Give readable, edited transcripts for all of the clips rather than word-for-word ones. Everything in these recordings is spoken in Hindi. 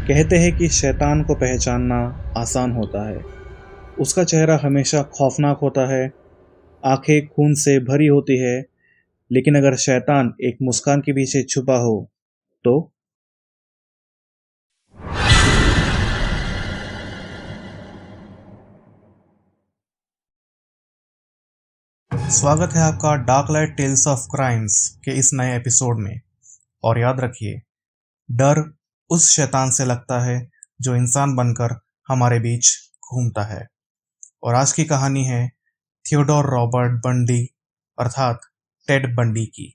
कहते हैं कि शैतान को पहचानना आसान होता है। उसका चेहरा हमेशा खौफनाक होता है, आंखें खून से भरी होती है, लेकिन अगर शैतान एक मुस्कान के पीछे छुपा हो तो। स्वागत है आपका dark light tales of crimes के इस नए एपिसोड में। और याद रखिए, डर उस शैतान से लगता है जो इंसान बनकर हमारे बीच घूमता है। और आज की कहानी है थियोडोर रॉबर्ट बंडी अर्थात टेड बंडी की।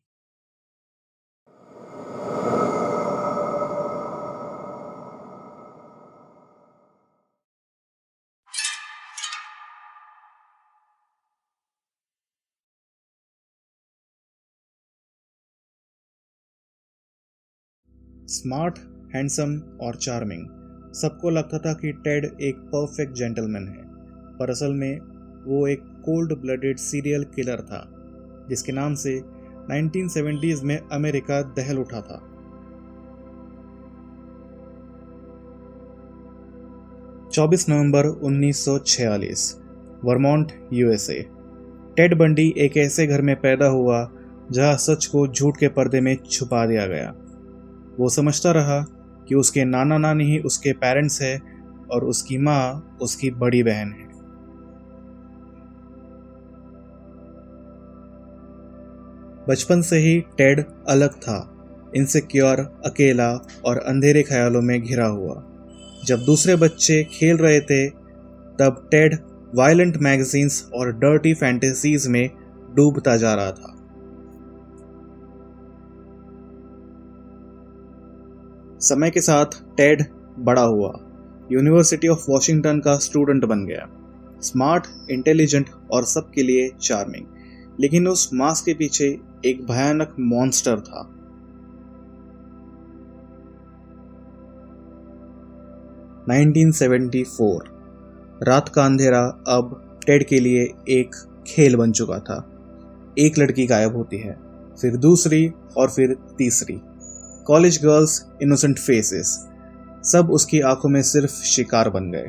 स्मार्ट, हैंडसम और चार्मिंग, सबको लगता था कि टेड एक परफेक्ट जेंटलमैन है, पर असल में वो एक कोल्ड ब्लडेड सीरियल किलर था जिसके नाम से 1970s में अमेरिका दहल उठा था। नवंबर 1946, वर्मोंट, यूएसए। टेड बंडी एक ऐसे घर में पैदा हुआ जहां सच को झूठ के पर्दे में छुपा दिया गया। वो समझता रहा कि उसके नाना नानी ही उसके पेरेंट्स है और उसकी माँ उसकी बड़ी बहन है। बचपन से ही टेड अलग था, इनसिक्योर, अकेला और अंधेरे ख्यालों में घिरा हुआ। जब दूसरे बच्चे खेल रहे थे तब टेड वायलेंट मैगजीन्स और डर्टी फैंटेसीज में डूबता जा रहा था। समय के साथ टेड बड़ा हुआ, यूनिवर्सिटी ऑफ वॉशिंगटन का स्टूडेंट बन गया, स्मार्ट, इंटेलिजेंट और सबके लिए चार्मिंग। लेकिन उस मास्क के पीछे एक भयानक मॉन्स्टर था। (1974) रात का अंधेरा अब टेड के लिए एक खेल बन चुका था। एक लड़की गायब होती है, फिर दूसरी और फिर तीसरी। कॉलेज गर्ल्स, इनोसेंट फेसेस, सब उसकी आंखों में सिर्फ शिकार बन गए।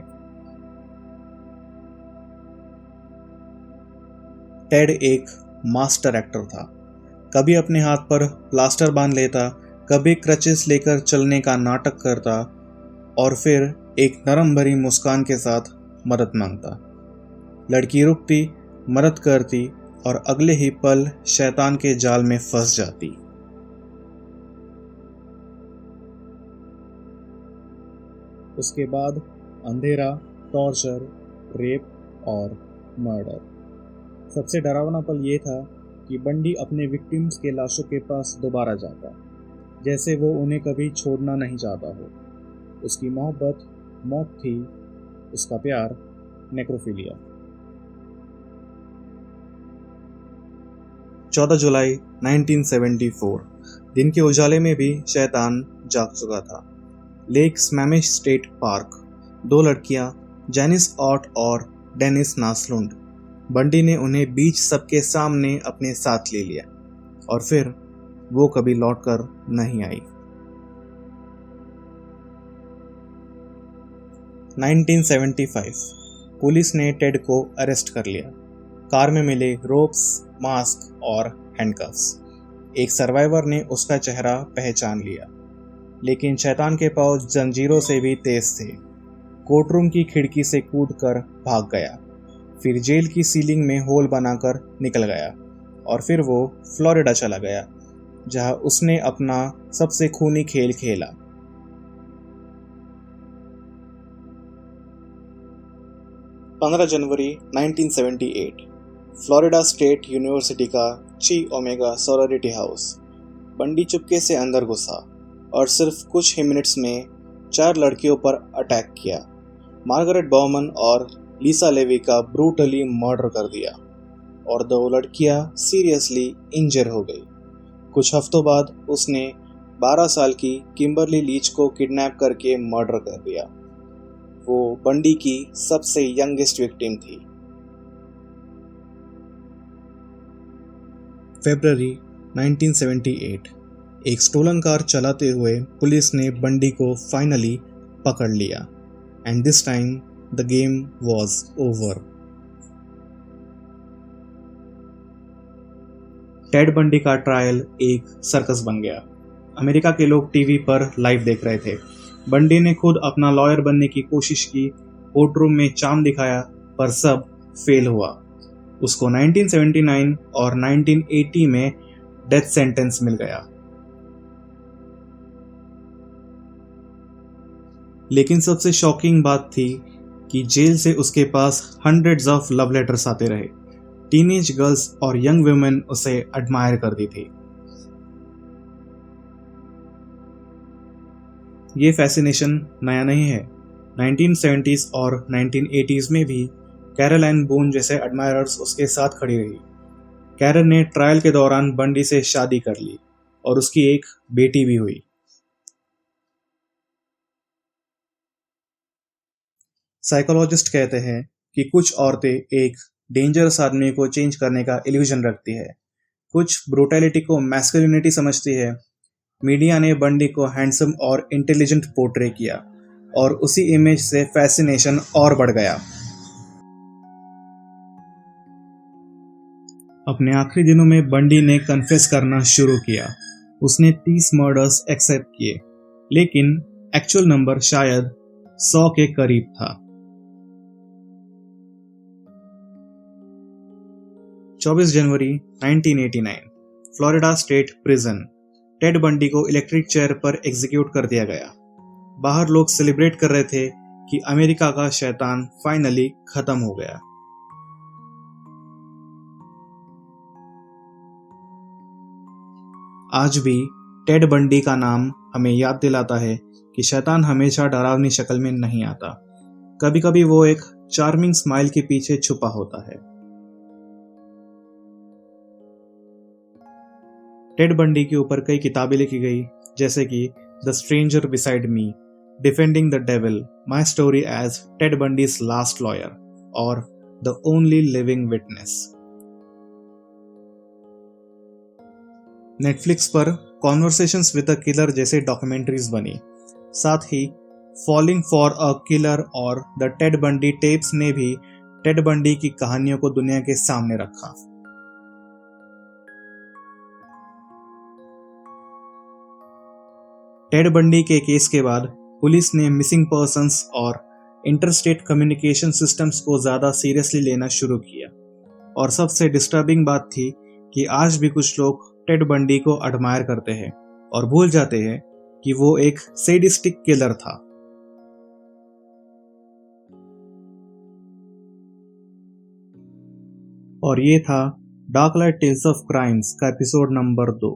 टेड एक मास्टर एक्टर था। कभी अपने हाथ पर प्लास्टर बांध लेता, कभी क्रचेस लेकर चलने का नाटक करता और फिर एक नरम भरी मुस्कान के साथ मदद मांगता। लड़की रुकती, मदद करती और अगले ही पल शैतान के जाल में फंस जाती। उसके बाद अंधेरा, टॉर्चर, रेप और मर्डर। सबसे डरावना पल ये था कि बंडी अपने विक्टिम्स के लाशों के पास दोबारा जाता, जैसे वो उन्हें कभी छोड़ना नहीं चाहता हो। उसकी मोहब्बत मौत थी, उसका प्यार नेक्रोफिलिया। 14 जुलाई 1974, दिन के उजाले में भी शैतान जाग चुका था। Lake Sammamish State Park. दो लड़कियां, जैनिस ऑट और डेनिस नासलुंड। बंडी ने उन्हें बीच सबके सामने अपने साथ ले लिया और फिर वो कभी लौटकर नहीं आई। 1975, पुलिस ने टेड को अरेस्ट कर लिया। कार में मिले रोप्स, मास्क और हैंडकफ्स। एक सर्वाइवर ने उसका चेहरा पहचान लिया, लेकिन शैतान के पांव जंजीरों से भी तेज थे। कोर्टरूम की खिड़की से कूदकर भाग गया, फिर जेल की सीलिंग में होल बनाकर निकल गया और फिर वो फ्लोरिडा चला गया, जहां उसने अपना सबसे खूनी खेल खेला। जनवरी 15, 1978, फ्लोरिडा स्टेट यूनिवर्सिटी का ची ओमेगा सोरोरिटी हाउस। बंडी चुपके से अंदर घुसा और सिर्फ कुछ ही मिनट्स में 4 लड़कियों पर अटैक किया। मार्गरेट बाउमन और लीसा लेवी का ब्रूटली मर्डर कर दिया और 2 लड़कियां सीरियसली इंजर हो गई। कुछ हफ्तों बाद उसने 12 साल की किम्बरली लीच को किडनैप करके मर्डर कर दिया। वो बंडी की सबसे यंगेस्ट विक्टिम थी। फरवरी 1978, एक स्टोलन कार चलाते हुए पुलिस ने बंडी को फाइनली पकड़ लिया and this time the game was over. Ted Bundy का ट्रायल एक सर्कस बन गया। अमेरिका के लोग टीवी पर लाइव देख रहे थे। बंडी ने खुद अपना लॉयर बनने की कोशिश की, कोर्टरूम में चार्म दिखाया, पर सब फेल हुआ। उसको 1979 और 1980 में डेथ सेंटेंस मिल गया। लेकिन सबसे शॉकिंग बात थी कि जेल से उसके पास हंड्रेड्स ऑफ लव लेटर्स आते रहे। टीनेज गर्ल्स और यंग वुमेन उसे एडमायर करती थी। ये फैसिनेशन नया नहीं है। 1970s और 1980s में भी कैरल एंड बून जैसे एडमायरर्स उसके साथ खड़ी रही। कैरल ने ट्रायल के दौरान बंडी से शादी कर ली और उसकी एक बेटी भी हुई। साइकोलॉजिस्ट कहते हैं कि कुछ औरतें एक डेंजरस आदमी को चेंज करने का इल्यूजन रखती है, कुछ ब्रूटैलिटी को मैस्कुलिनिटी समझती है। मीडिया ने बंडी को हैंडसम और इंटेलिजेंट पोर्ट्रे किया और उसी इमेज से फैसिनेशन और बढ़ गया। अपने आखिरी दिनों में बंडी ने कन्फेस करना शुरू किया। उसने 30 मर्डर्स एक्सेप्ट किए, लेकिन एक्चुअल नंबर शायद 100 के करीब था। 24 जनवरी 1989 Florida state prison. Ted Bundy को इलेक्ट्रिक चेयर पर एग्जीक्यूट कर दिया गया। बाहर लोग सेलिब्रेट कर रहे थे कि अमेरिका का शैतान फाइनली खत्म हो गया। आज भी टेड बंडी का नाम हमें याद दिलाता है कि शैतान हमेशा डरावनी शक्ल में नहीं आता। कभी कभी वो एक चार्मिंग स्माइल के पीछे छुपा होता है। टेड बंडी के ऊपर कई किताबें लिखी गई, जैसे कि the stranger beside me, defending the devil, my story as Ted Bundy's last lawyer और the only living witness. Netflix पर कॉन्वर्सेशंस विद अ किलर जैसे डॉक्यूमेंट्रीज बनी। साथ ही फॉलिंग फॉर अ किलर और द टेड बंडी टेप्स ने भी टेड बंडी की कहानियों को दुनिया के सामने रखा। टेड बंडी के केस के बाद पुलिस ने मिसिंग पर्सन्स और इंटरस्टेट कम्युनिकेशन सिस्टम्स को ज़्यादा सीरियसली लेना शुरू किया। और सबसे डिस्टर्बिंग बात थी कि आज भी कुछ लोग टेड बंडी को एडमायर करते हैं और भूल जाते हैं कि वो एक सैडिस्टिक किलर था। और ये था dark light tales of crimes का episode number 2,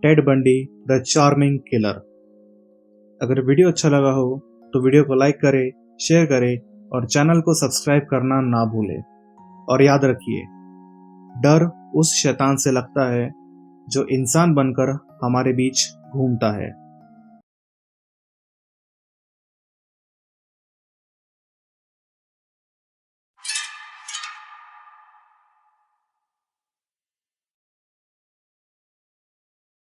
Ted Bundy the charming killer. अगर वीडियो अच्छा लगा हो तो वीडियो को लाइक करें, शेयर करें और चैनल को सब्सक्राइब करना ना भूलें। और याद रखिए, डर उस शैतान से लगता है जो इंसान बनकर हमारे बीच घूमता है।